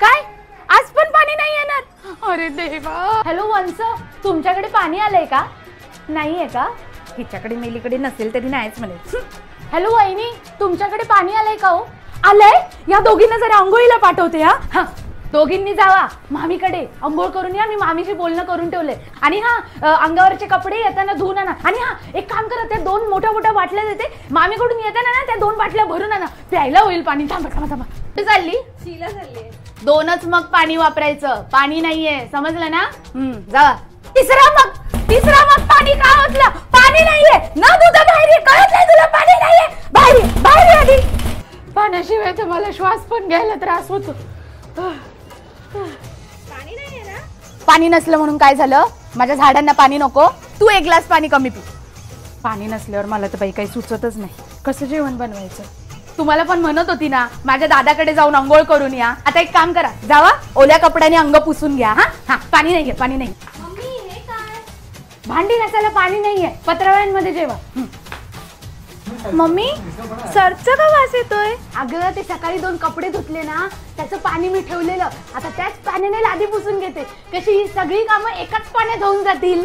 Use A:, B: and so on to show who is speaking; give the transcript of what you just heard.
A: काय आज पण पाणी नाही येणार? अरे देवा. हॅलो वंस, तुमच्याकडे पाणी आलंय का? नाहीये का? हिच्याकडे मेलीकडे नसेल तरी नाहीच म्हणे. हॅलो वहिनी, तुमच्याकडे पाणी आलंय का हो? आलंय. या दोघींना जरा अंघोळीला पाठवते. हा दोघींनी जावा मामीकडे, अंघोळ करून या. मी मामीशी बोलणं करून ठेवलंय. आणि अंगावरचे कपडे येताना धुवून आणा. आणि एक काम करा, त्या 2 मोठ्या मोठ्या बाटल्या देते मामीकडून येताना ना, त्या 2 बाटल्या भरून आणा. प्यायला होईल पाणी. थांबा थांबा थांबा. कुठे चालली?
B: शीला चालली.
A: 2च मग पाणी वापरायचं. पाणी नाहीये, समजलं ना? जावा. तिसरा मग पाणी का ओतलं? पाणी नाहीये ना, दुधा बाहेर. कळत नाही तुला? पाणी नाहीये. बाहेर आधी. पाण्याशिवाय तर मला श्वास पण घ्यायला त्रास होतो.
B: पाणी नाहीये ना?
A: पाणी नसलं म्हणून काय झालं? माझ्या झाडांना पाणी नको? तू 1 ग्लास पाणी कमी पी. पाणी नसल्यावर मला तर बाई काही सुचतच नाही, कसं जेवण बनवायचं. तुम्हाला पण म्हणत होती ना माझ्या दादाकडे जाऊन अंघोळ करून या. आता एक काम करा, जावा ओल्या कपड्याने अंग पुसून घ्या. हा पाणी नाहीये, पाणी नाही.
B: मम्मी हे काय?
A: भांडी घासायला पाणी नाहीये, पत्रावळ्यांमध्ये जेवा.
B: मम्मी सरचा का वास येतोय?
A: अगं ते सकाळी 2 कपडे धुतले ना, त्याचं पाणी मी ठेवलेलं. आता त्याच पाण्याने लादी पुसून घेते. कशी ही सगळी कामं एकाच पाण्यात होऊन जातील.